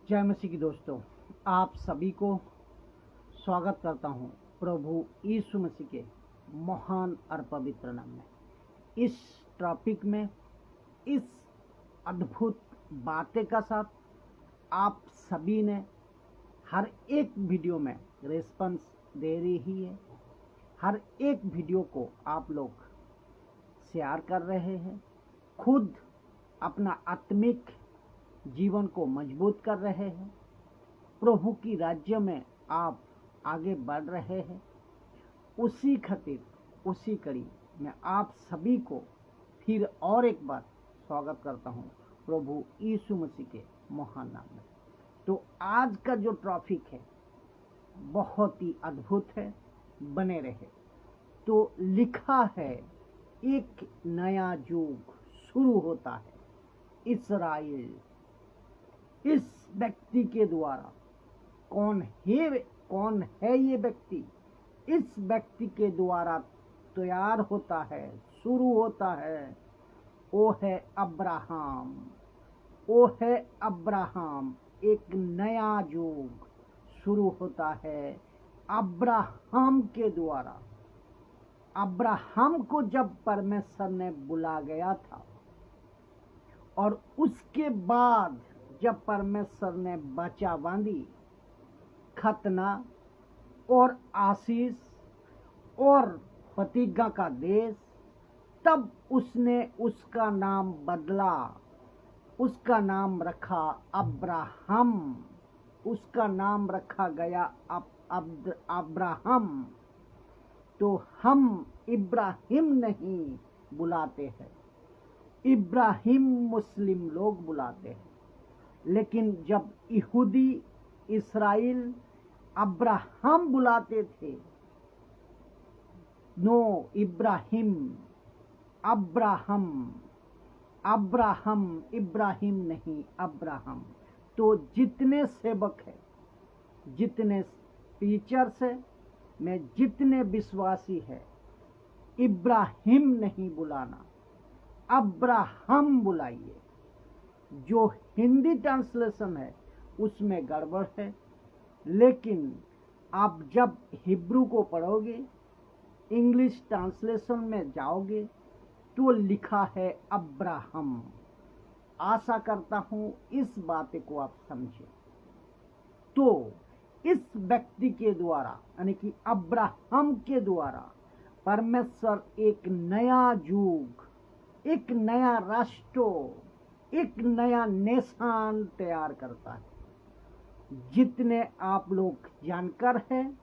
जय मसीह की दोस्तों, आप सभी को स्वागत करता हूं प्रभु यीशु मसीह के महान और पवित्र नाम में। इस टॉपिक में इस अद्भुत बातें का साथ आप सभी ने हर एक वीडियो में रिस्पॉन्स दे रही है। हर एक वीडियो को आप लोग शेयर कर रहे हैं, खुद अपना आत्मिक जीवन को मजबूत कर रहे हैं, प्रभु की राज्य में आप आगे बढ़ रहे हैं। उसी खातिर उसी कड़ी में आप सभी को फिर और एक बार स्वागत करता हूं प्रभु यीशु मसीह के महान नाम में। तो आज का जो टॉपिक है बहुत ही अद्भुत है, बने रहे। तो लिखा है एक नया युग शुरू होता है। इस्राएल इस व्यक्ति के द्वारा कौन है ये व्यक्ति? इस व्यक्ति के द्वारा तैयार होता है, शुरू होता है। वो है अब्राहम। एक नया युग शुरू होता है अब्राहम के द्वारा। अब्राहम को जब परमेश्वर ने बुला गया था और उसके बाद जब परमेश्वर ने बचा बांधी, खतना और आशीष और प्रतिज्ञा का देश, तब उसने उसका नाम बदला। उसका नाम रखा अब्राहम। उसका नाम रखा गया अब्राहम। तो हम इब्राहिम नहीं बुलाते हैं, इब्राहिम मुस्लिम लोग बुलाते हैं। लेकिन जब यहूदी इस्राएल अब्राहम बुलाते थे, नो इब्राहिम, अब्राहम इब्राहिम नहीं, अब्राहम। तो जितने सेवक है, जितने टीचर्स है, में जितने विश्वासी है, इब्राहिम नहीं बुलाना, अब्राहम बुलाइए। जो हिंदी ट्रांसलेशन है उसमें गड़बड़ है, लेकिन आप जब हिब्रू को पढ़ोगे, इंग्लिश ट्रांसलेशन में जाओगे तो लिखा है अब्राहम। आशा करता हूं इस बात को आप समझे। तो इस व्यक्ति के द्वारा यानी कि अब्राहम के द्वारा परमेश्वर एक नया युग, एक नया राष्ट्र, एक नया नेशन तैयार करता है। जितने आप लोग जानकर हैं,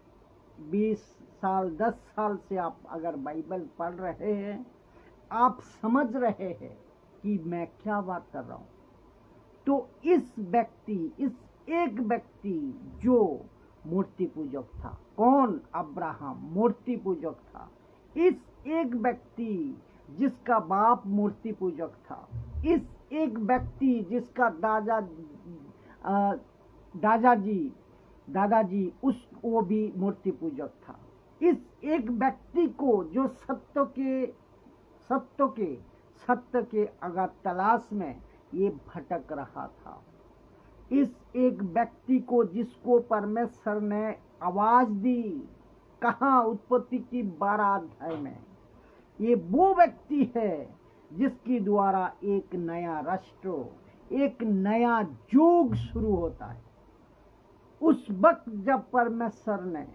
20 साल 10 साल से आप अगर बाइबल पढ़ रहे हैं, आप समझ रहे हैं कि मैं क्या बात कर रहा हूं। तो इस एक व्यक्ति जो मूर्ति पूजक था, कौन? अब्राहम मूर्ति पूजक था। इस एक व्यक्ति जिसका बाप मूर्ति पूजक था, इस एक व्यक्ति जिसका दादाजी वो भी मूर्ति पूजक था। इस एक व्यक्ति को जो सत्य के अगर तलाश में ये भटक रहा था, इस एक व्यक्ति को जिसको परमेश्वर ने आवाज दी, कहा उत्पत्ति की 12 अध्याय में, ये वो व्यक्ति है जिसके द्वारा एक नया राष्ट्र, एक नया युग शुरू होता है। उस वक्त जब परमेश्वर ने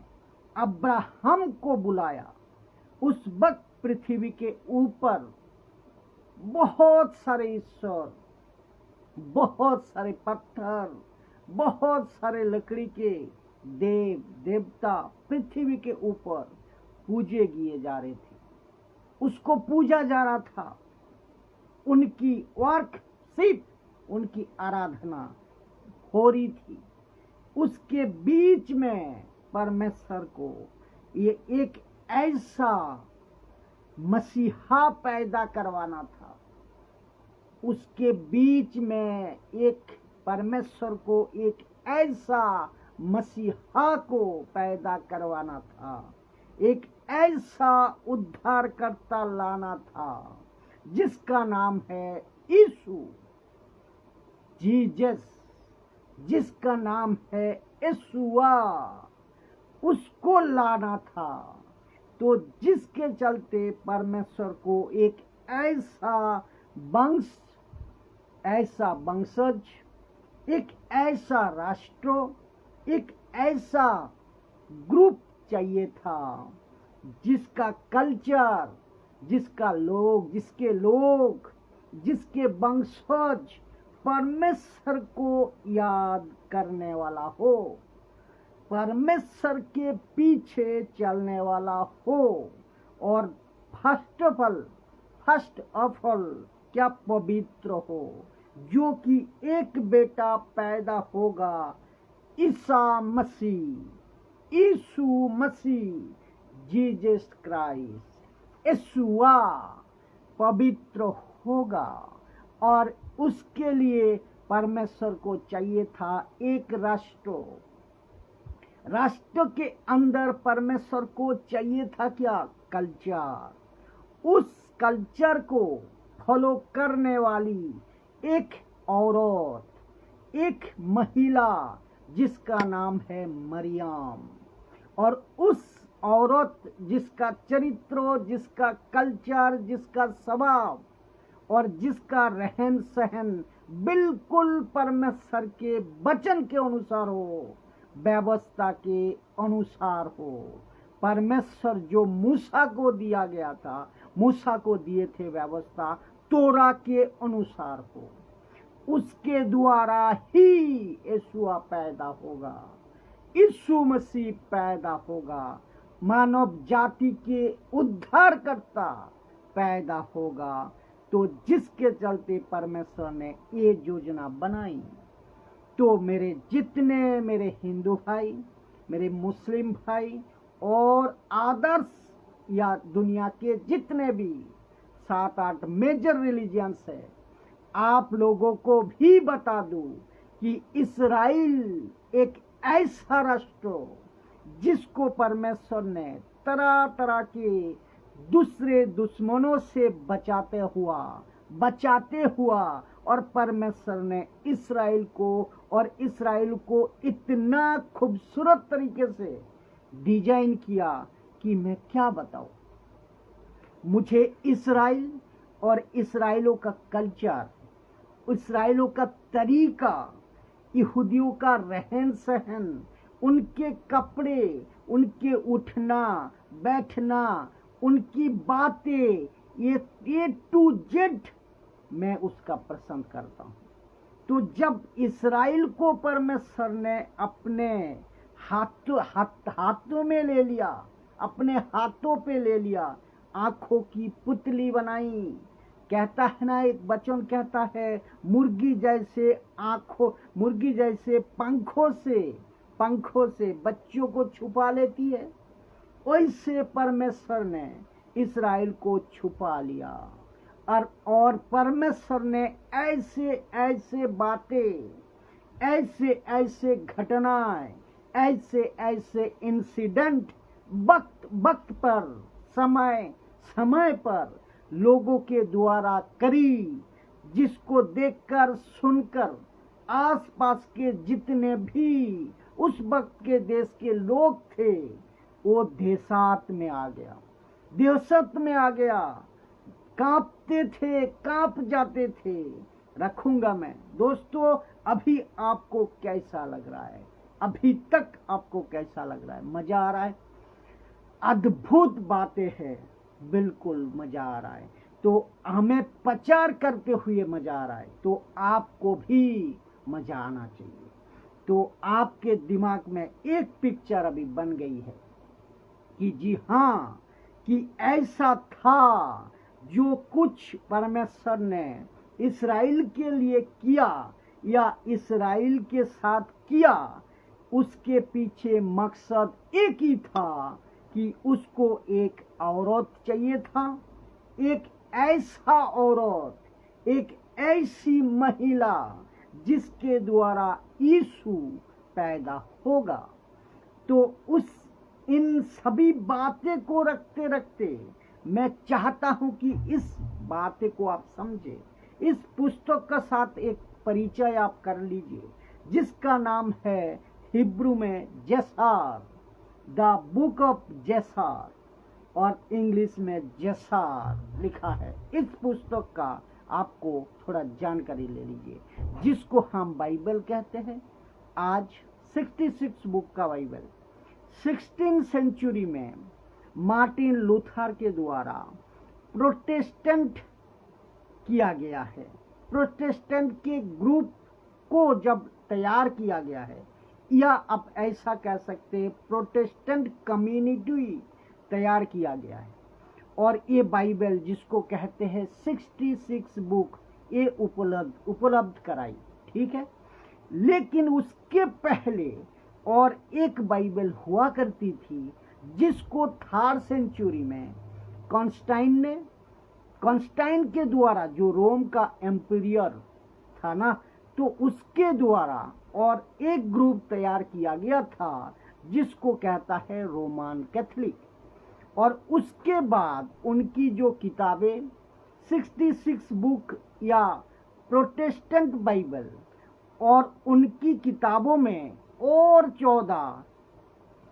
अब्राहम को बुलाया, उस वक्त पृथ्वी के ऊपर बहुत सारे ईश्वर, बहुत सारे पत्थर, बहुत सारे लकड़ी के देवता पृथ्वी के ऊपर पूजे किए जा रहे थे। उसको पूजा जा रहा था। उनकी वर्शिप, उनकी आराधना हो रही थी। उसके बीच में परमेश्वर को ये एक ऐसा मसीहा पैदा करवाना था। उसके बीच में एक परमेश्वर को एक ऐसा मसीहा को पैदा करवाना था, एक ऐसा उद्धारकर्ता लाना था जिसका नाम है यीशु, जीसस। जिसका नाम है यीशुआ, उसको लाना था। तो जिसके चलते परमेश्वर को एक ऐसा वंश, ऐसा वंशज, एक ऐसा राष्ट्र, एक ऐसा ग्रुप चाहिए था जिसका कल्चर, जिसके लोग, जिसके वंशज परमेश्वर को याद करने वाला हो, परमेश्वर के पीछे चलने वाला हो, और फर्स्ट ऑफ ऑल क्या पवित्र हो, जो कि एक बेटा पैदा होगा, यीशु मसीह, जीसस क्राइस्ट, यीशुआ पवित्र होगा। और उसके लिए परमेश्वर को चाहिए था एक राष्ट्र के अंदर परमेश्वर को चाहिए था क्या? कल्चर। उस कल्चर को फॉलो करने वाली एक औरत, एक महिला जिसका नाम है मरियम, और उस औरत जिसका चरित्र, जिसका कल्चर, जिसका स्वभाव और जिसका रहन सहन बिल्कुल परमेश्वर के वचन के अनुसार हो, व्यवस्था के अनुसार हो। परमेश्वर जो मूसा को दिया गया था, मूसा को दिए थे व्यवस्था, तोरा के अनुसार हो, उसके द्वारा ही यीशुआ पैदा होगा, यीशु मसीह पैदा होगा, मानव जाति के उद्धारकर्ता पैदा होगा। तो जिसके चलते परमेश्वर ने ये योजना बनाई। तो मेरे हिंदू भाई, मेरे मुस्लिम भाई और आदर्श या दुनिया के जितने भी 7-8 मेजर रिलीजियंस है, आप लोगों को भी बता दूं कि इस्राइल एक ऐसा राष्ट्र जिसको परमेश्वर ने तरह तरह के दूसरे दुश्मनों से बचाते हुआ और परमेश्वर ने इस्राइल को इतना खूबसूरत तरीके से डिजाइन किया कि मैं क्या बताऊं। मुझे इस्राइल और इस्राइलों का कल्चर, इस्राइलों का तरीका, यहूदियों का रहन सहन, उनके कपड़े, उनके उठना बैठना, उनकी बातें, ये टू जेड मैं उसका पसंद करता हूं। तो जब इस्राइल को परमेश्वर ने अपने हाथों में ले लिया, अपने हाथों पे ले लिया, आंखों की पुतली बनाई। कहता है ना, एक वचन कहता है, मुर्गी जैसे पंखों से बच्चों को छुपा लेती है, वैसे परमेश्वर ने इस्राइल को छुपा लिया। और परमेश्वर ने ऐसे बातें, ऐसे घटनाएं, ऐसे इंसिडेंट वक्त पर, समय पर लोगों के द्वारा करी, जिसको देखकर सुनकर आसपास के जितने भी उस वक्त के देश के लोग थे, वो दहशत में आ गया, कांप जाते थे। रखूंगा मैं। दोस्तों, अभी आपको कैसा लग रहा है? अभी तक आपको कैसा लग रहा है? मजा आ रहा है? अद्भुत बातें हैं, बिल्कुल मजा आ रहा है। तो हमें प्रचार करते हुए मजा आ रहा है, तो आपको भी मजा आना चाहिए। तो आपके दिमाग में एक पिक्चर अभी बन गई है कि जी हाँ, कि ऐसा था, जो कुछ परमेश्वर ने इस्राइल के लिए किया या इस्राइल के साथ किया, उसके पीछे मकसद एक ही था कि उसको एक औरत चाहिए था, एक ऐसा औरत, एक ऐसी महिला जिसके द्वारा यीशु पैदा होगा। तो इन सभी बातें को रखते रखते मैं चाहता हूं कि इस बातें को आप समझे, इस पुस्तक का साथ एक परिचय आप कर लीजिए, जिसका नाम है हिब्रू में जसार, द बुक ऑफ जसार, और इंग्लिश में जसार लिखा है। इस पुस्तक का आपको थोड़ा जानकारी ले लीजिए, जिसको हम बाइबल कहते हैं। आज 66 बुक का बाइबल 16 सेंचुरी में मार्टिन लूथर के द्वारा प्रोटेस्टेंट किया गया है। प्रोटेस्टेंट के ग्रुप को जब तैयार किया गया है, या आप ऐसा कह सकते हैं प्रोटेस्टेंट कम्युनिटी तैयार किया गया है, और ये बाइबल जिसको कहते हैं 66 बुक ये उपलब्ध कराई, ठीक है। लेकिन उसके पहले और एक बाइबल हुआ करती थी, जिसको 3rd सेंचुरी में कॉन्स्टाइन के द्वारा, जो रोम का एम्पीरियर था ना, तो उसके द्वारा और एक ग्रुप तैयार किया गया था, जिसको कहता है रोमन कैथोलिक। और उसके बाद उनकी जो किताबें 66 बुक या प्रोटेस्टेंट बाइबल, और उनकी किताबों में और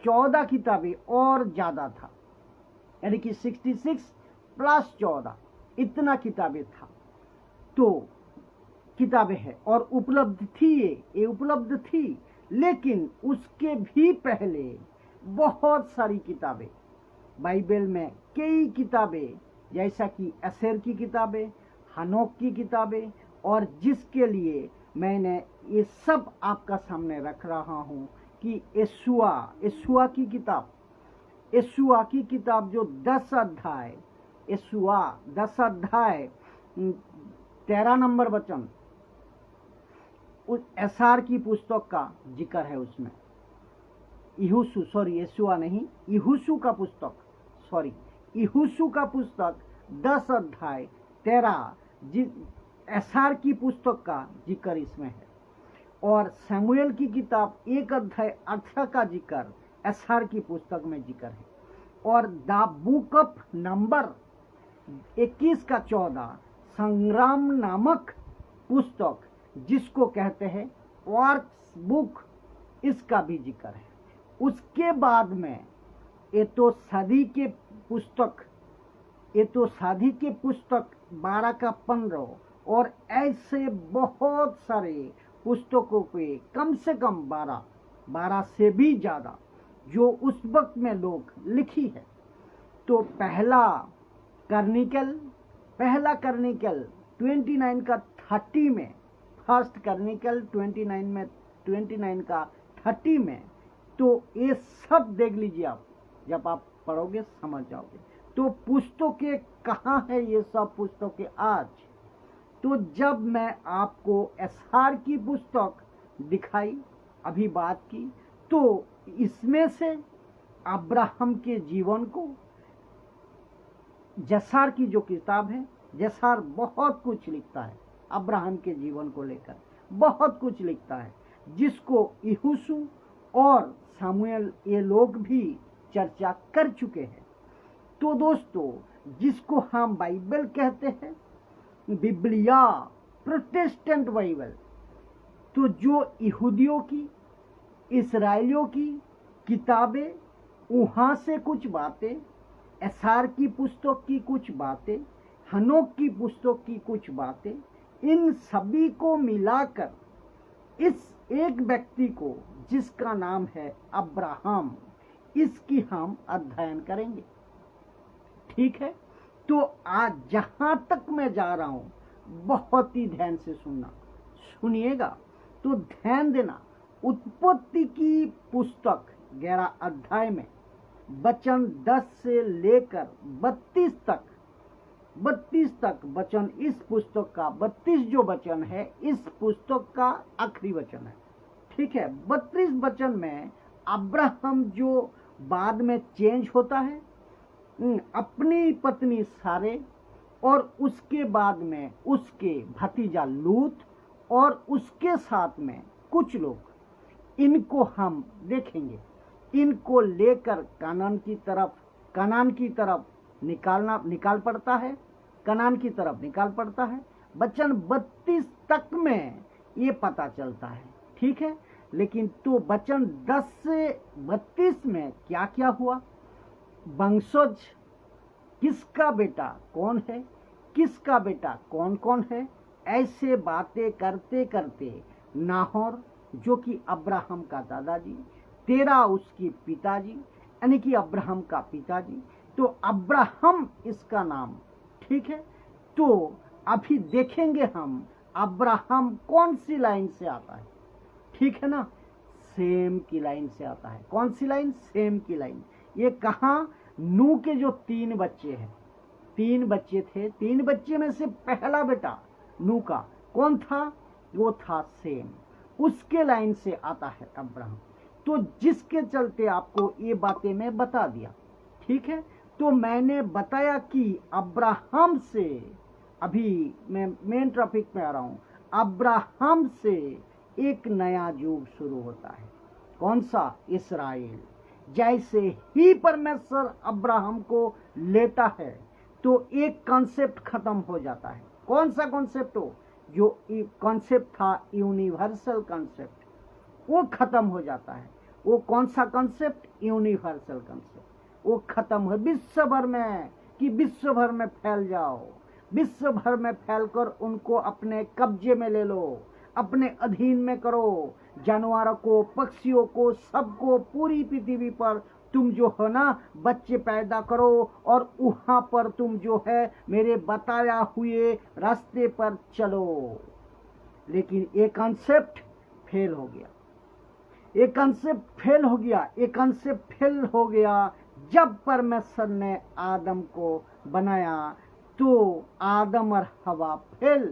14 किताबें और ज़्यादा था, यानी कि 66 प्लस 14 इतना किताबें था। तो किताबें हैं और उपलब्ध थी, ये उपलब्ध थी। लेकिन उसके भी पहले बहुत सारी किताबें बाइबल में, कई किताबें, जैसा कि एस्तेर की किताबें, हनोक की किताबें, और जिसके लिए मैंने ये सब आपका सामने रख रहा हूँ कि यशूआ की किताब जो 10 अध्याय, यशूआ 10 अध्याय 13 नंबर वचन, उस एसार की पुस्तक का जिक्र है उसमें। यशूआ नहीं, यहोशू का पुस्तक 10 अध्याय 13 एसार की पुस्तक का जिक्र इसमें है। और सैमुएल की किताब 1 अध्याय 18 का जिक्र एसार की पुस्तक में जिक्र है। और द बुक ऑफ नंबर 21 का 14 संग्राम नामक पुस्तक, जिसको कहते हैं वर्क्स बुक, इसका भी जिक्र है। उसके बाद में ये तो शादी के पुस्तक 12 का 15, और ऐसे बहुत सारे पुस्तकों पे कम से कम 12 से भी ज़्यादा जो उस वक्त में लोग लिखी है। तो पहला कर्निकल 29 का 30 में, फर्स्ट कर्निकल 29 का 30 में, तो ये सब देख लीजिए आप, जब आप पढ़ोगे समझ जाओगे। तो पुस्तकें कहाँ है ये सब पुस्तकें आज? तो जब मैं आपको एसार की पुस्तक दिखाई, अभी बात की, तो इसमें से अब्राहम के जीवन को, जसार की जो किताब है, जसार बहुत कुछ लिखता है अब्राहम के जीवन को लेकर, बहुत कुछ लिखता है, जिसको यहोशू और सामुएल ये लोग भी चर्चा कर चुके हैं। तो दोस्तों, जिसको हम बाइबल कहते हैं, बिब्लिया, प्रोटेस्टेंट बाइबल, तो जो यहूदियों की, इस्राएलियों की किताबें, वहाँ से कुछ बातें, एसार की पुस्तक की कुछ बातें, हनोक की पुस्तक की कुछ बातें, इन सभी को मिलाकर इस एक व्यक्ति को, जिसका नाम है अब्राहम, इसकी हम अध्ययन करेंगे, ठीक है। तो आज जहां तक मैं जा रहा हूं, बहुत ही ध्यान से सुनिएगा, तो ध्यान देना। उत्पत्ति की पुस्तक 11 अध्याय में वचन 10 से लेकर 32 तक वचन, इस पुस्तक का 32 जो वचन है, इस पुस्तक का आखिरी वचन है, ठीक है। 32 वचन में अब्राहम जो बाद में चेंज होता है, अपनी पत्नी सारे, और उसके बाद में उसके भतीजा लूत, और उसके साथ में कुछ लोग, इनको हम देखेंगे। इनको लेकर कनान की तरफ निकाल पड़ता है, कनान की तरफ निकाल पड़ता है। वचन 32 तक में ये पता चलता है, ठीक है। लेकिन तो वचन 10 से 32 में क्या क्या हुआ? वंशज किसका बेटा कौन है, किसका बेटा कौन कौन है, ऐसे बातें करते करते नाहोर जो कि अब्राहम का दादाजी, तेरा उसकी पिताजी यानी कि अब्राहम का पिताजी, तो अब्राहम इसका नाम, ठीक है। तो अभी देखेंगे हम अब्राहम कौन सी लाइन से आता है, ठीक है ना, सेम की लाइन से आता है। कौन सी लाइन? सेम की लाइन। ये कहाँ? नूह के जो 3 बच्चे हैं, 3 बच्चे थे, 3 बच्चे में से पहला बेटा नूह का कौन था? वो था सेम, उसके लाइन से आता है अब्राहम। तो जिसके चलते आपको ये बातें मैं बता दिया, ठीक है। तो मैंने बताया कि अब्राहम से, अभी मैं मेन टॉपिक में आ रहा हूं, अब्राहम से एक नया युग शुरू होता है। कौन सा? इस्राएल। जैसे ही परमेश्वर अब्राहम को लेता है तो एक कॉन्सेप्ट खत्म हो जाता है। कौन सा कॉन्सेप्ट? हो जो कॉन्सेप्ट था यूनिवर्सल कॉन्सेप्ट, वो खत्म हो जाता है। वो कौन सा कॉन्सेप्ट? Universal concept. वो खत्म हो विश्व भर में, कि विश्व भर में फैल जाओ, विश्व भर में फैलकर उनको अपने कब्जे में ले लो, अपने अधीन में करो। जानवरों को, पक्षियों को, सबको, पूरी पृथ्वी पर तुम जो है ना बच्चे पैदा करो और वहां पर तुम जो है मेरे बताया हुए रास्ते पर चलो। लेकिन ये कॉन्सेप्ट फेल हो गया, ये कॉन्सेप्ट फेल हो गया, ये कॉन्सेप्ट फेल हो गया जब परमेश्वर ने आदम को बनाया। तो आदम और हवा फेल,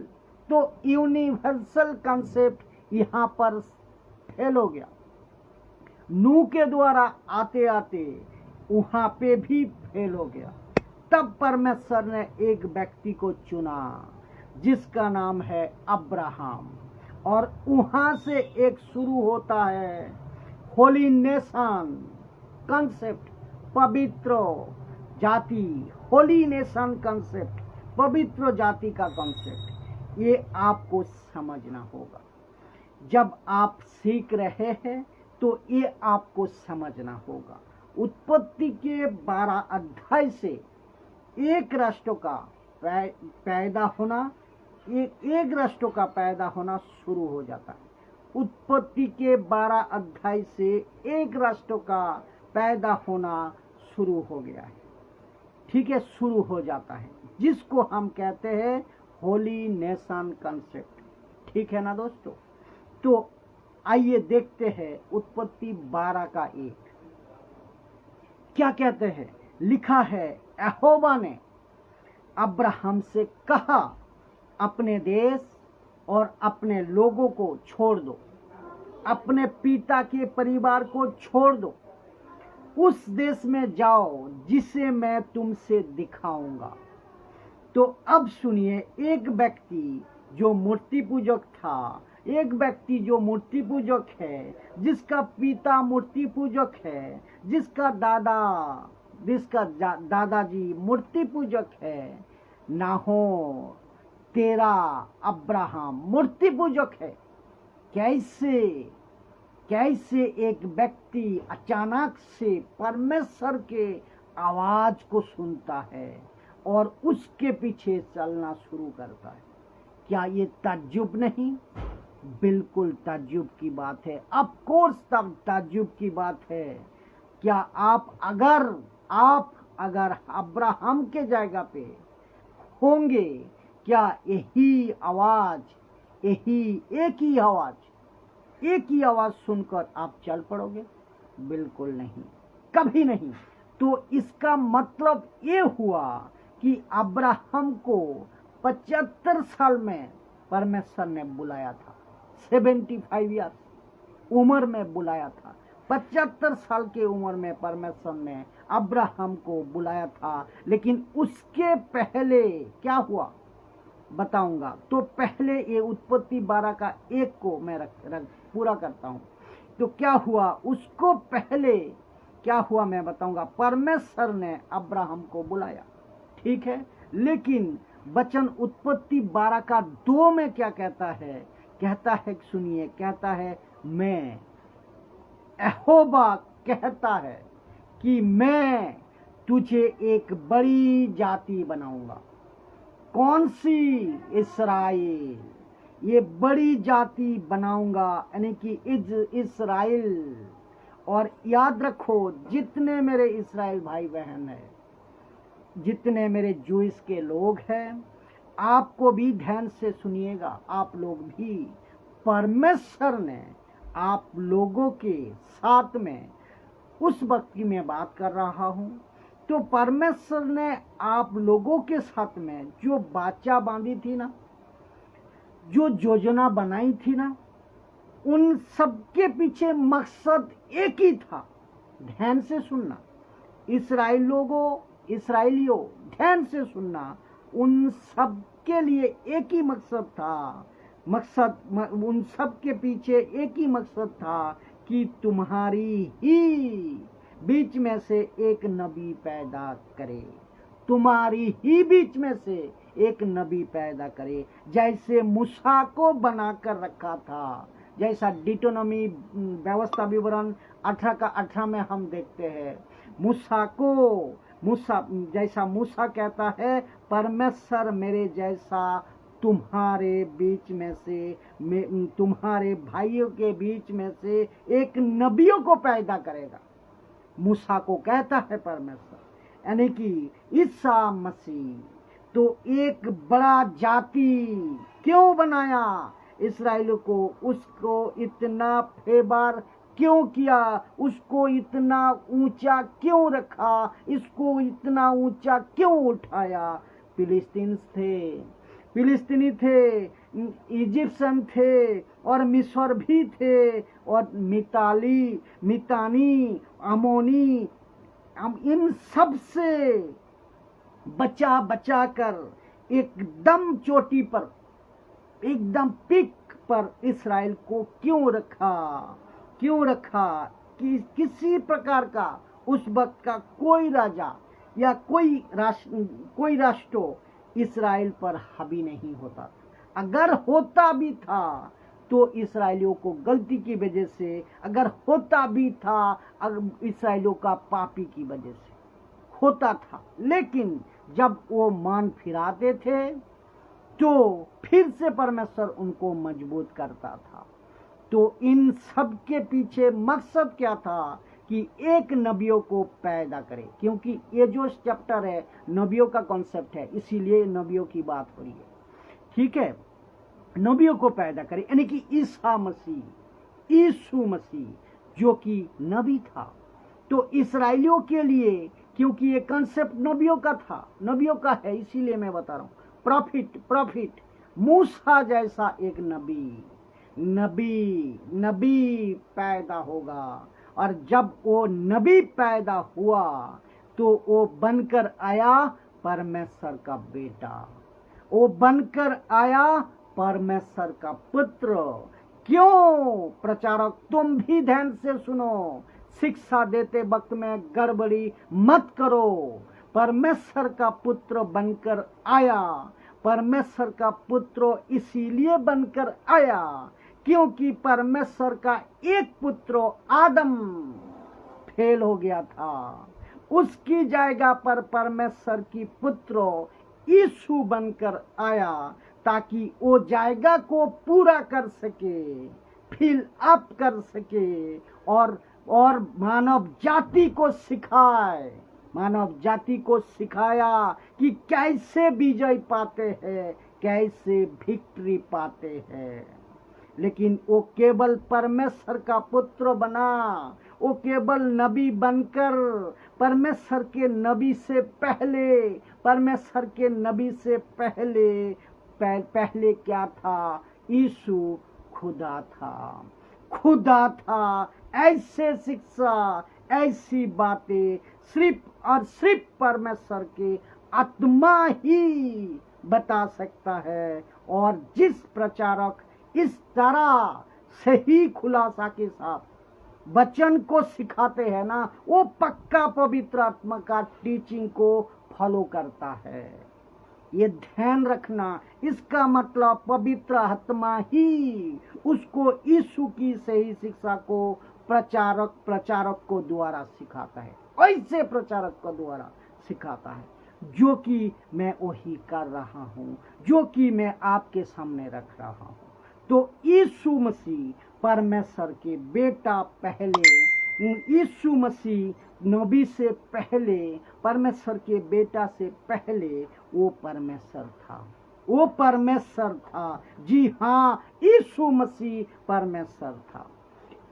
तो यूनिवर्सल कॉन्सेप्ट यहां पर फेल हो गया। नूह के द्वारा आते आते वहां पे भी फेल हो गया। तब परमेश्वर ने एक व्यक्ति को चुना जिसका नाम है अब्राहम, और वहां से एक शुरू होता है होली नेशन कॉन्सेप्ट, पवित्र जाति, होली नेशन कॉन्सेप्ट, पवित्र जाति का कॉन्सेप्ट। ये आपको समझना होगा। जब आप सीख रहे हैं तो ये आपको समझना होगा। उत्पत्ति के 12 अध्याय से एक राष्ट्र का पैदा होना, एक राष्ट्र का पैदा होना शुरू हो जाता है। उत्पत्ति के 12 अध्याय से एक राष्ट्र का पैदा होना शुरू हो गया है, ठीक है, शुरू हो जाता है, जिसको हम कहते हैं होली नेशन कॉन्सेप्ट, ठीक है ना दोस्तों। तो आइए देखते हैं उत्पत्ति 12 का 1 क्या कहते हैं। लिखा है, यहोवा ने अब्राहम से कहा, अपने देश और अपने लोगों को छोड़ दो, अपने पिता के परिवार को छोड़ दो, उस देश में जाओ जिसे मैं तुमसे दिखाऊंगा। तो अब सुनिए, एक व्यक्ति जो मूर्ति पूजक था, एक व्यक्ति जो मूर्ति पूजक है, जिसका पिता मूर्ति पूजक है, जिसका दादाजी मूर्ति पूजक है, नाहोर, तेरा, अब्राहम मूर्ति पूजक है। कैसे एक व्यक्ति अचानक से परमेश्वर के आवाज को सुनता है और उसके पीछे चलना शुरू करता है? क्या ये ताज्जुब नहीं? बिल्कुल ताज्जुब की बात है। ऑफ कोर्स तब ताज्जुब की बात है। क्या आप अगर अब्राहम के जगह पे होंगे, क्या यही आवाज, एक ही आवाज सुनकर आप चल पड़ोगे? बिल्कुल नहीं, कभी नहीं। तो इसका मतलब ये हुआ कि अब्राहम को 75 साल में परमेश्वर ने बुलाया था, 75 ईयर्स उम्र में बुलाया था। 75 साल की उम्र में परमेश्वर ने अब्राहम को बुलाया था। लेकिन उसके पहले क्या हुआ बताऊंगा। तो पहले ये उत्पत्ति 12 का 1 को मैं पूरा करता हूं। तो क्या हुआ, उसको पहले क्या हुआ मैं बताऊंगा। परमेश्वर ने अब्राहम को बुलाया, ठीक है। लेकिन वचन उत्पत्ति 12 का 2 में क्या कहता है? कहता है, सुनिए, कहता है, मैं यहोवा कहता है कि मैं तुझे एक बड़ी जाति बनाऊंगा। कौन सी? इस्राएल। ये बड़ी जाति बनाऊंगा, यानी कि इस्राएल। और याद रखो, जितने मेरे इस्राएल भाई बहन हैं, जितने मेरे जूइस के लोग हैं, आपको भी ध्यान से सुनिएगा, आप लोग भी, परमेश्वर ने आप लोगों के साथ में, उस वक्त की मैं बात कर रहा हूं, तो परमेश्वर ने आप लोगों के साथ में जो बाचा बांधी थी ना, जो योजना बनाई थी ना, उन सबके पीछे मकसद एक ही था। ध्यान से सुनना इसराइलियों, ध्यान से सुनना, उन सब के लिए एक ही मकसद था। उन सब के पीछे एक ही मकसद था कि तुम्हारी ही बीच में से एक नबी पैदा करे, तुम्हारी ही बीच में से एक नबी पैदा करे। जैसे मूसा को बनाकर रखा था, जैसा डिटोनॉमी व्यवस्था विवरण 18 का 18 में हम देखते हैं, जैसा मूसा कहता है, परमेश्वर मेरे जैसा तुम्हारे बीच में से, तुम्हारे भाइयों के बीच में से एक नबियों को पैदा करेगा। मूसा को कहता है परमेश्वर, यानी कि ईसा मसीह। तो एक बड़ा जाति क्यों बनाया इस्राएल को? उसको इतना फेवर क्यों किया? उसको इतना ऊंचा क्यों रखा? इसको इतना ऊंचा क्यों उठाया? फिलिस्तीनी थे, इजिप्शियन थे, और मिस्र भी थे, और मितानी, अमोनी, इन सब से बचा कर एकदम चोटी पर, एकदम पीक पर इस्राएल को क्यों रखा कि किसी प्रकार का उस वक्त का कोई राजा या कोई राष्ट्र इस्राएल पर हावी नहीं होता था। अगर होता भी था तो इस्राएलियों को गलती की वजह से, अगर होता भी था इस्राएलियों का पापी की वजह से होता था। लेकिन जब वो मान फिराते थे तो फिर से परमेश्वर उनको मजबूत करता था। तो इन सब के पीछे मकसद क्या था? कि एक नबियों को पैदा करे, क्योंकि ये जो चैप्टर है नबियों का कॉन्सेप्ट है, इसीलिए नबियों की बात हो रही है। ठीक है, नबियों को पैदा करे, यानी कि यीशु मसीह जो कि नबी था। तो इस्राएलियों के लिए, क्योंकि ये कॉन्सेप्ट नबियों का था, नबियों का है, इसीलिए मैं बता रहा हूं। प्रॉफिट मूसा जैसा एक नबी पैदा होगा। और जब वो नबी पैदा हुआ तो वो बनकर आया परमेश्वर का बेटा, वो बनकर आया परमेश्वर का पुत्र। क्यों प्रचारक, तुम भी ध्यान से सुनो, शिक्षा देते वक्त में गड़बड़ी मत करो। परमेश्वर का पुत्र बनकर आया, परमेश्वर का पुत्र इसीलिए बनकर आया क्योंकि परमेश्वर का एक पुत्र आदम फेल हो गया था। उसकी जगह पर परमेश्वर की पुत्र यीशु बनकर आया ताकि वो जायगा को पूरा कर सके, फिल अप कर सके, और मानव जाति को सिखाया कि कैसे विजय पाते हैं, कैसे विक्ट्री पाते हैं। लेकिन वो केवल परमेश्वर का पुत्र बना, वो केवल नबी बनकर, परमेश्वर के नबी से पहले क्या था? यीशु खुदा था। ऐसे शिक्षा, ऐसी बातें सिर्फ और सिर्फ परमेश्वर के आत्मा ही बता सकता है। और जिस प्रचारक इस तरह सही खुलासा के साथ वचन को सिखाते हैं ना, वो पक्का पवित्र आत्मा का टीचिंग को फॉलो करता है। ये ध्यान रखना। इसका मतलब पवित्र आत्मा ही उसको यीशु की सही शिक्षा को प्रचारक को द्वारा सिखाता है, ऐसे प्रचारक को द्वारा सिखाता है, जो कि मैं वही कर रहा हूं, जो कि मैं आपके सामने रख रहा हूं। तो यीशु मसीह परमेश्वर के बेटा पहले, यीशु मसीह नबी से पहले, परमेश्वर के बेटा से पहले वो परमेश्वर था, वो परमेश्वर था। जी हाँ, यीशु मसीह परमेश्वर था।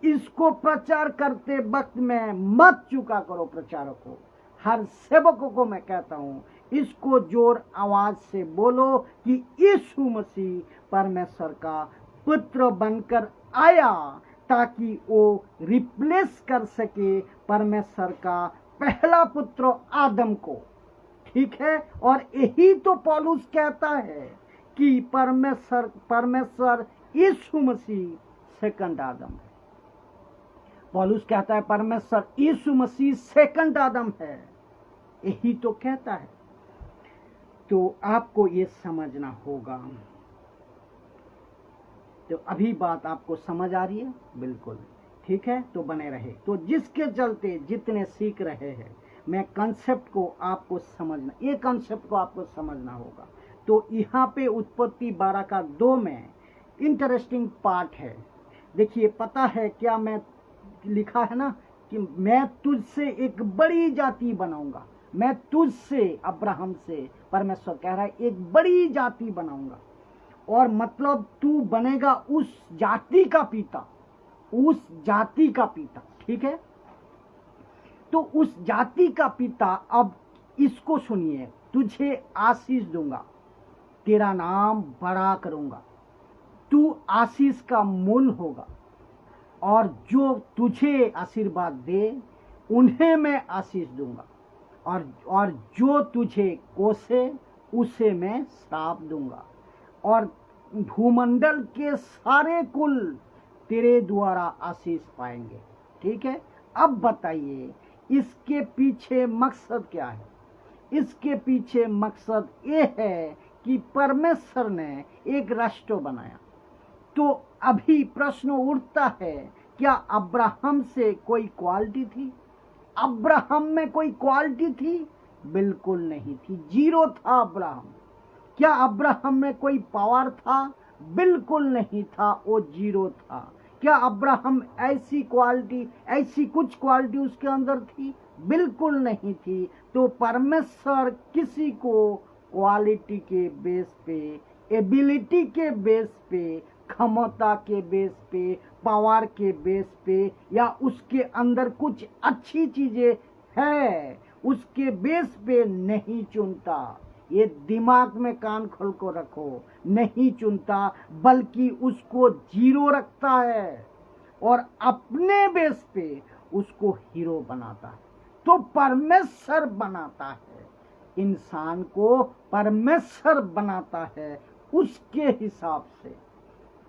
इसको प्रचार करते वक्त में मत चुका करो प्रचारकों, हर सेवकों को मैं कहता हूँ, इसको जोर आवाज से बोलो कि यीशु मसीह परमेश्वर का पुत्र बनकर आया, ताकि वो रिप्लेस कर सके परमेश्वर का पहला पुत्र आदम को। ठीक है, और यही तो पौलुस कहता है कि परमेश्वर यीशु मसीह सेकंड आदम है। पौलुस कहता है परमेश्वर यीशु मसीह सेकंड आदम है, यही तो कहता है। तो आपको ये समझना होगा। तो अभी बात आपको समझ आ रही है? बिल्कुल ठीक है, तो बने रहे। तो जिसके चलते जितने सीख रहे हैं, मैं कंसेप्ट को आपको समझना, ये कंसेप्ट को आपको समझना होगा। तो यहाँ पे उत्पत्ति 12 का 2 में इंटरेस्टिंग पार्ट है। देखिए, पता है क्या मैं लिखा है ना कि मैं तुझसे एक बड़ी जाति बनाऊंगा। मैं तुझसे, अब्राहम से परमेश्वर कह रहा है, एक बड़ी जाति बनाऊंगा। और मतलब तू बनेगा उस जाति का पिता, उस जाति का पिता। ठीक है, तो उस जाति का पिता। अब इसको सुनिए, तुझे आशीष दूंगा, तेरा नाम बड़ा करूंगा, तू आशीष का मूल होगा, और जो तुझे आशीर्वाद दे उन्हें मैं आशीष दूंगा, और जो तुझे कोसे उसे मैं श्राप दूंगा, और भूमंडल के सारे कुल तेरे द्वारा आशीष पाएंगे। ठीक है, अब बताइए इसके पीछे मकसद क्या है? इसके पीछे मकसद ये है कि परमेश्वर ने एक राष्ट्र बनाया। तो अभी प्रश्न उठता है, क्या अब्राहम से कोई क्वालिटी थी? अब्राहम में कोई क्वालिटी थी? बिल्कुल नहीं थी, जीरो था अब्राहम। क्या अब्राहम में कोई पावर था? बिल्कुल नहीं था, वो जीरो था। क्या अब्राहम ऐसी क्वालिटी, ऐसी कुछ क्वालिटी उसके अंदर थी? बिल्कुल नहीं थी। तो परमेश्वर किसी को क्वालिटी के बेस पे, एबिलिटी के बेस पे, क्षमता के बेस पे, पावर के बेस पे, या उसके अंदर कुछ अच्छी चीजें है उसके बेस पे नहीं चुनता। ये दिमाग में कान खोल को रखो, नहीं चुनता, बल्कि उसको जीरो रखता है और अपने बेस पे उसको हीरो बनाता है। तो परमेश्वर बनाता है इंसान को, परमेश्वर बनाता है उसके हिसाब से।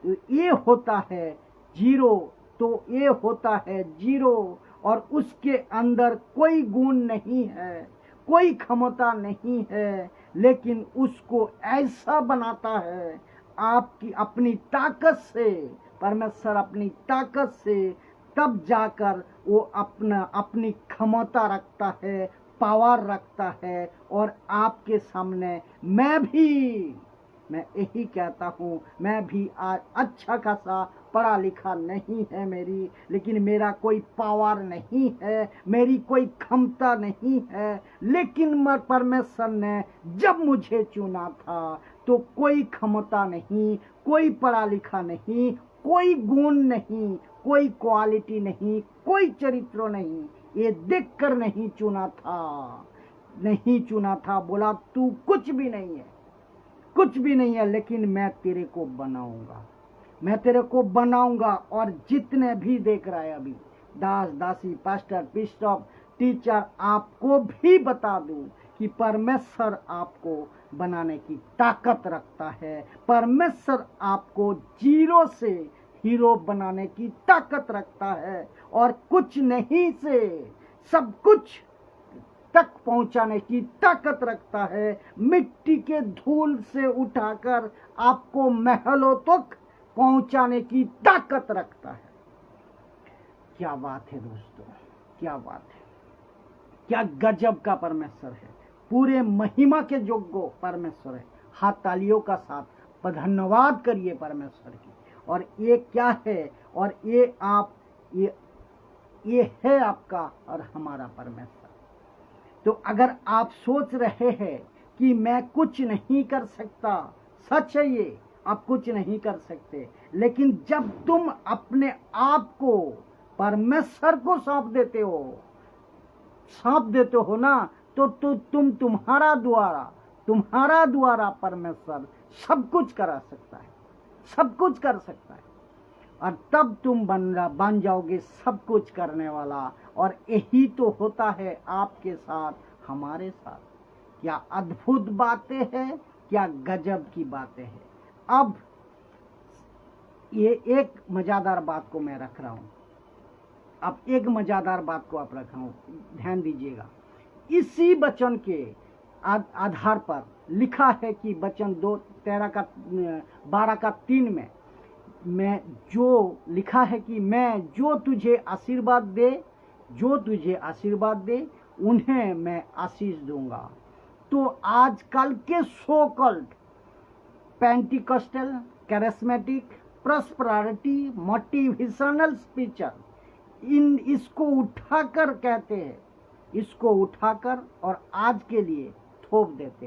तो ये होता है जीरो, तो ये होता है जीरो, और उसके अंदर कोई गुण नहीं है, कोई क्षमता नहीं है, लेकिन उसको ऐसा बनाता है आपकी अपनी ताकत से, परमेश्वर अपनी ताकत से, तब जाकर वो अपनी क्षमता रखता है, पावर रखता है। और आपके सामने मैं यही कहता हूँ, मैं भी आज अच्छा खासा पढ़ा लिखा नहीं है मेरी, लेकिन मेरा कोई पावर नहीं है, मेरी कोई क्षमता नहीं है, लेकिन परमेश्वर ने जब मुझे चुना था तो कोई क्षमता नहीं, कोई पढ़ा लिखा नहीं, कोई गुण नहीं, कोई क्वालिटी नहीं, कोई चरित्र नहीं, ये देखकर नहीं चुना था, नहीं चुना था। बोला तू कुछ भी नहीं है, कुछ भी नहीं है, लेकिन मैं तेरे को बनाऊंगा, मैं तेरे को बनाऊंगा। और जितने भी देख रहा है अभी, दास दासी, पास्टर, बिशप, टीचर, आपको भी बता दूं कि परमेश्वर आपको बनाने की ताकत रखता है। परमेश्वर आपको जीरो से हीरो बनाने की ताकत रखता है, और कुछ नहीं से सब कुछ तक पहुंचाने की ताकत रखता है, मिट्टी के धूल से उठाकर आपको महलों तक पहुंचाने की ताकत रखता है। क्या बात है दोस्तों, क्या बात है, क्या गजब का परमेश्वर है, पूरे महिमा के योग्य परमेश्वर है। हाथ तालियों का साथ धन्यवाद करिए परमेश्वर की। और ये क्या है, और ये है आपका और हमारा परमेश्वर। तो अगर आप सोच रहे हैं कि मैं कुछ नहीं कर सकता, सच है ये, आप कुछ नहीं कर सकते, लेकिन जब तुम अपने आप को परमेश्वर को सौंप देते हो ना, तो तुम्हारा द्वारा परमेश्वर सब कुछ करा सकता है, सब कुछ कर सकता है। और तब तुम बन जाओगे सब कुछ करने वाला। और यही तो होता है आपके साथ, हमारे साथ। क्या अद्भुत बातें हैं, क्या गजब की बातें हैं। अब ये एक मजादार बात को मैं रख रहा हूं, अब एक मजादार बात को आप रखा हूं, ध्यान दीजिएगा। इसी वचन के आधार पर लिखा है कि वचन 12:3 में जो लिखा है कि मैं जो तुझे आशीर्वाद दे उन्हें मैं आशीष दूंगा। तो आजकल के so called Pentecostal, charismatic, prosperity, motivational speecher इसको उठाकर कहते हैं, इसको उठाकर और आज के लिए थोप देते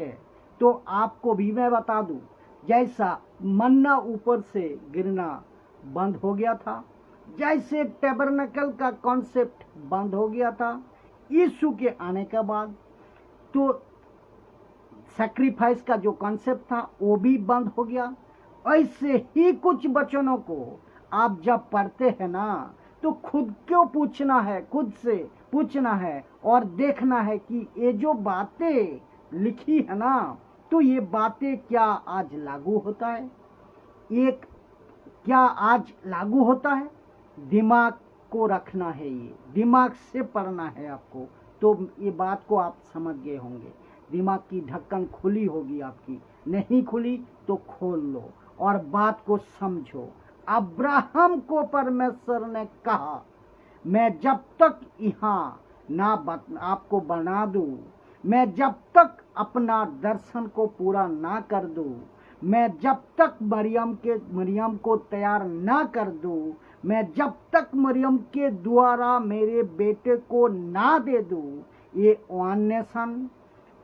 हैं। तो आपको भी मैं बता दूं, जैसा मन्ना ऊपर से गिरना बंद हो गया था, जैसे टैबरनेकल का कॉन्सेप्ट बंद हो गया था यीशु के आने के बाद, तो सैक्रिफाइस का जो कॉन्सेप्ट था वो भी बंद हो गया। ऐसे ही कुछ वचनों को आप जब पढ़ते हैं ना, तो खुद से पूछना है और देखना है कि ये जो बातें लिखी है ना, तो ये बातें क्या आज लागू होता है, क्या आज लागू होता है। दिमाग को रखना है, ये दिमाग से पढ़ना है आपको। तो ये बात को आप समझ गए होंगे। दिमाग की ढक्कन खुली होगी आपकी, नहीं खुली तो खोल लो और बात को समझो। अब्राहम को परमेश्वर ने कहा, मैं जब तक यहाँ आपको बना दूं, मैं जब तक अपना दर्शन को पूरा ना कर दूं, मैं जब तक मरियम को तैयार ना कर दूं, मैं जब तक मरियम के द्वारा मेरे बेटे को ना दे दूं, ये one nation,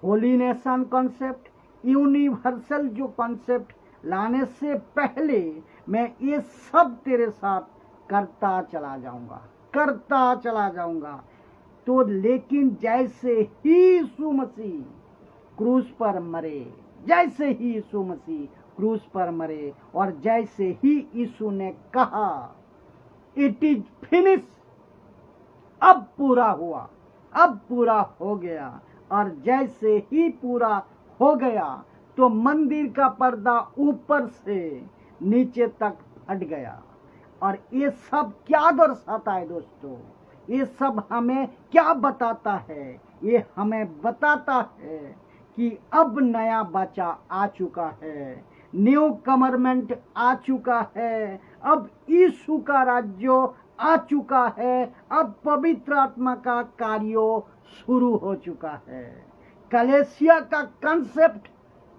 Holi nation concept, universal जो कॉन्सेप्ट लाने से पहले मैं ये सब तेरे साथ करता चला जाऊंगा। तो लेकिन जैसे ही यीशु मसीह क्रूस पर मरे और जैसे ही यीशु ने कहा इट इज फिनिश, अब पूरा हो गया, और जैसे ही पूरा हो गया तो मंदिर का पर्दा ऊपर से नीचे तक हट गया। और ये सब क्या दर्शाता है दोस्तों, ये सब हमें क्या बताता है, ये हमें बताता है कि अब नया बच्चा आ चुका है, न्यू गवर्नमेंट आ चुका है, अब यीशु का राज्य आ चुका है, अब पवित्र आत्मा का कार्य शुरू हो चुका है, कलेसिया का कंसेप्ट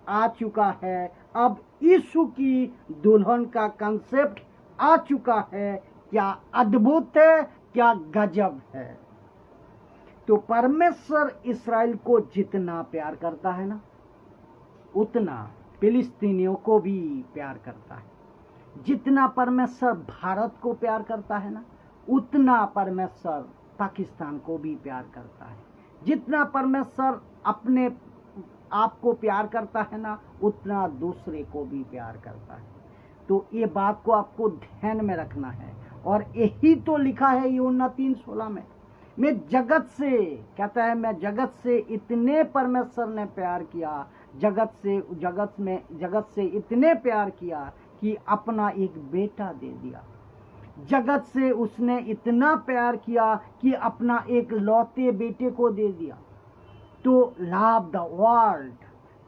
आ चुका है, अब यीशु की दुल्हन का कंसेप्ट आ चुका है। क्या अद्भुत है, क्या गजब है। तो परमेश्वर इस्राएल को जितना प्यार करता है ना, उतना फिलिस्तीनियों को भी प्यार करता है। जितना परमेश्वर भारत को प्यार करता है ना, उतना परमेश्वर पाकिस्तान को भी प्यार करता है। जितना परमेश्वर अपने आप को प्यार करता है ना, उतना दूसरे को भी प्यार करता है। तो ये बात को आपको ध्यान में रखना है। और यही तो लिखा है यूहन्ना 3:16 में, मैं जगत से इतने परमेश्वर ने प्यार किया, जगत से इतने प्यार किया कि अपना एक बेटा दे दिया। जगत से उसने इतना प्यार किया कि अपना एक लौते बेटे को दे दिया। तो लव द वर्ल्ड।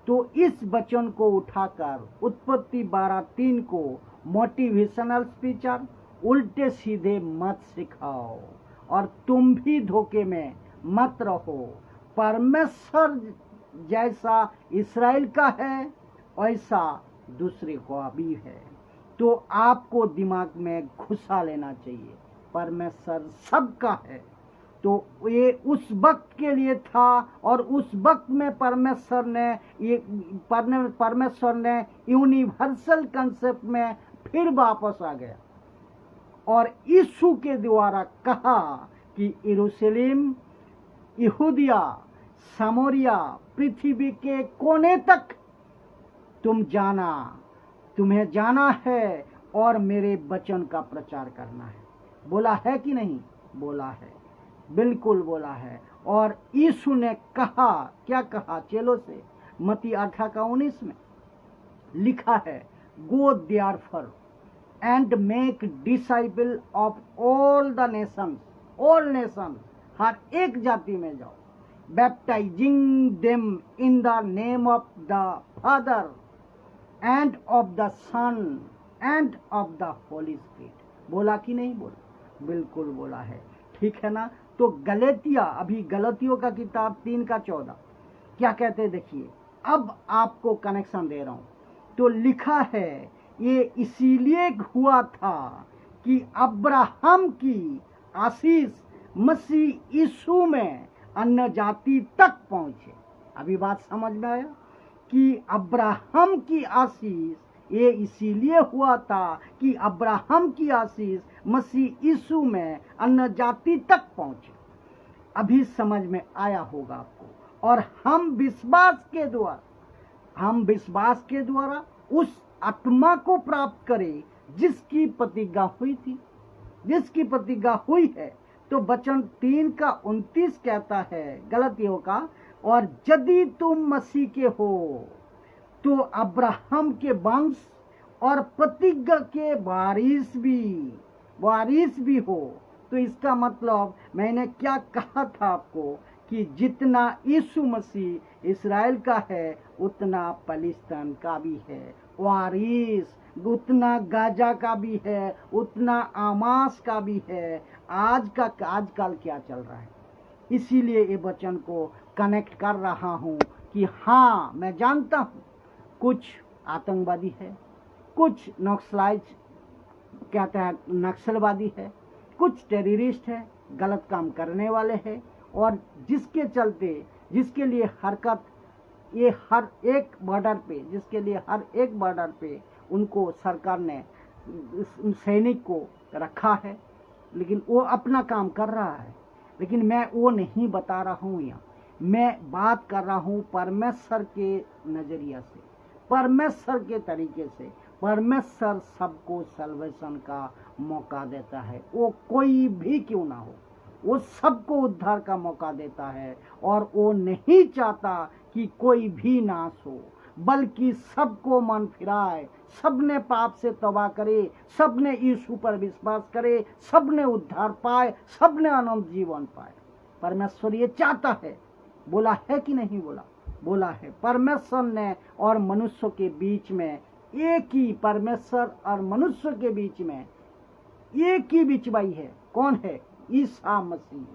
तो इस वचन को उठाकर उत्पत्ति 12:3 को मोटिवेशनल स्पीचर उल्टे सीधे मत सिखाओ और तुम भी धोखे में मत रहो। परमेश्वर जैसा इस्राएल का है वैसा दूसरे का भी है। तो आपको दिमाग में घुसा लेना चाहिए, परमेश्वर सबका है। तो ये उस वक्त के लिए था और उस वक्त में परमेश्वर ने यूनिवर्सल कंसेप्ट में फिर वापस आ गया और यीशु के द्वारा कहा कि यरूशलेम, यहूदिया, समोरिया, पृथ्वी के कोने तक तुम्हें जाना है और मेरे वचन का प्रचार करना है। बोला है कि नहीं? बोला है, बिल्कुल बोला है। और यीशु ने कहा, क्या कहा चेलों से? मत्ती 8:19 में लिखा है, go therefore and make disciple of all the nations, all nation, हर एक जाति में जाओ, baptising them in the name of the father and of the son and of the holy spirit. बोला कि नहीं बोला? बिल्कुल बोला है, ठीक है ना। तो गलतिया, अभी गलतियों का किताब 3:14 क्या कहते हैं देखिए। अब आपको कनेक्शन दे रहा हूं। तो लिखा है, ये इसीलिए हुआ था कि अब्राहम की आशीष मसीह यीशु में अन्य जाति तक पहुंचे। अभी बात समझ में आया कि अब्राहम की आशीष ये इसीलिए हुआ था कि अब्राहम की आशीष मसीह यीशु में अन्य जाति तक पहुंचे। अभी समझ में आया होगा आपको। और हम विश्वास के द्वारा उस आत्मा को प्राप्त करें जिसकी प्रतिज्ञा हुई थी, जिसकी प्रतिज्ञा हुई है। तो वचन 3:29 कहता है गलतियों का, और यदि तुम मसीह के हो तो अब्राहम के वंश और प्रतिज्ञा के वारिस भी हो। तो इसका मतलब मैंने क्या कहा था आपको कि जितना यीशु मसीह इस्राएल का है उतना पलिस्तीन का भी है वारिस, उतना गाजा का भी है, उतना आमास का भी है। आजकल क्या चल रहा है, इसीलिए ये वचन को कनेक्ट कर रहा हूँ कि हाँ, मैं जानता हूँ कुछ आतंकवादी है, कुछ नक्सलवादी है, कुछ टेररिस्ट है, गलत काम करने वाले हैं, और जिसके लिए हरकत ये हर एक बॉर्डर पे उनको सरकार ने सैनिक को रखा है, लेकिन वो अपना काम कर रहा है। लेकिन मैं वो नहीं बता रहा हूँ यहाँ, मैं बात कर रहा हूँ परमेश्वर के नजरिया से, परमेश्वर के तरीके से। परमेश्वर सबको सल्वेशन का मौका देता है, वो कोई भी क्यों ना हो, वो सबको उद्धार का मौका देता है। और वो नहीं चाहता कि कोई भी नाश हो, बल्कि सबको मन फिराए, सबने पाप से तौबा करे, सबने यीशु पर विश्वास करे, सबने उद्धार पाए, सबने अनंत जीवन पाए। परमेश्वर ये चाहता है। बोला है कि नहीं बोला? बोला है। परमेश्वर ने और मनुष्य के बीच में एक ही, परमेश्वर और मनुष्य के बीच में एक ही बिचवाई है। कौन है? ईसा मसीह,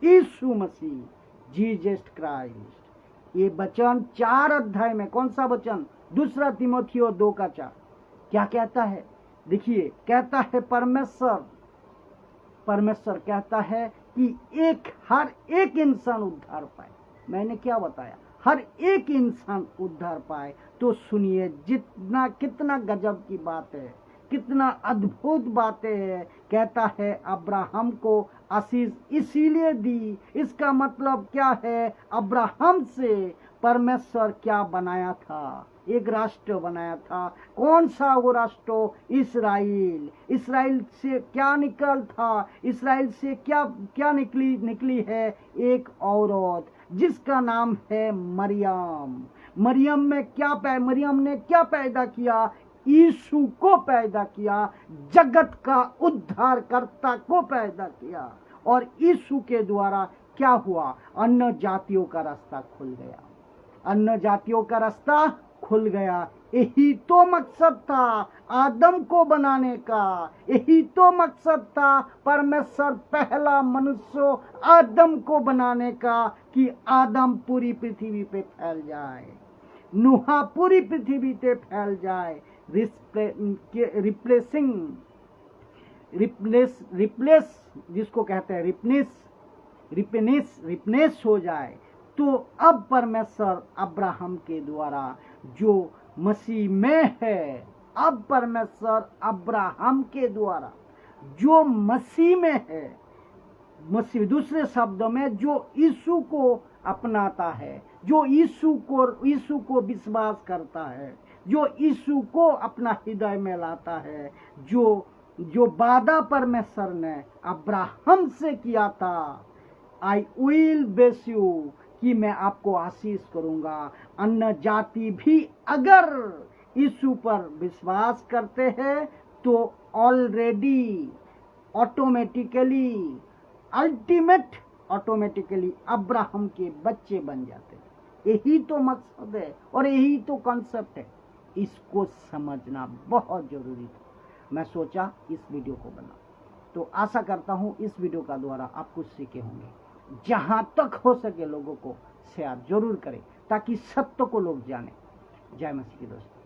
यीशु मसीह, जीसस क्राइस्ट। ये वचन 4 अध्याय में, कौन सा वचन? 2 तीमुथियुस 2:4 क्या कहता है देखिए। कहता है परमेश्वर कहता है कि हर एक इंसान उद्धार पाए। मैंने क्या बताया? हर एक इंसान उद्धार पाए। तो सुनिए, कितना गजब की बात है, कितना अद्भुत बातें है। कहता है अब्राहम को आशीष इसीलिए दी। इसका मतलब क्या है? अब्राहम से परमेश्वर क्या बनाया था? एक राष्ट्र बनाया था। कौन सा वो राष्ट्र? इस्राएल। इस्राएल से क्या निकल था? इस्राएल से क्या निकली है? एक औरत जिसका नाम है मरियम। मरियम ने क्या पैदा किया? यीशु को पैदा किया, जगत का उद्धारकर्ता को पैदा किया। और यीशु के द्वारा क्या हुआ? अन्य जातियों का रास्ता खुल गया, अन्य जातियों का रास्ता खुल गया। यही तो मकसद था आदम को बनाने का, यही तो मकसद था परमेश्वर पहला मनुष्य आदम को बनाने का, कि आदम पूरी पृथ्वी पे फैल जाए, नूहा पूरी पृथ्वी पे फैल जाए, रिप्लेस जिसको कहते हैं रिप्लेस हो जाए। तो अब परमेश्वर अब्राहम के द्वारा जो मसीह में है, अब परमेश्वर अब्राहम के द्वारा जो मसीह में है, मसीह दूसरे शब्दों में जो यीशु को अपनाता है, जो यीशु को विश्वास करता है, जो यीशु को अपना हृदय में लाता है, जो वादा परमेश्वर ने अब्राहम से किया था, आई विल ब्लेस यू, कि मैं आपको आशीष करूंगा। अन्य जाति भी अगर यीशु पर विश्वास करते हैं तो ऑलरेडी ऑटोमेटिकली अब्राहम के बच्चे बन जाते हैं। यही तो मकसद है और यही तो कॉन्सेप्ट है। इसको समझना बहुत जरूरी था। मैं सोचा इस वीडियो को बना, तो आशा करता हूँ इस वीडियो का द्वारा आप कुछ सीखे होंगे। जहां तक हो सके लोगों को शेयर जरूर करें ताकि सत्य को लोग जाने। जय मसीह की दोस्तों।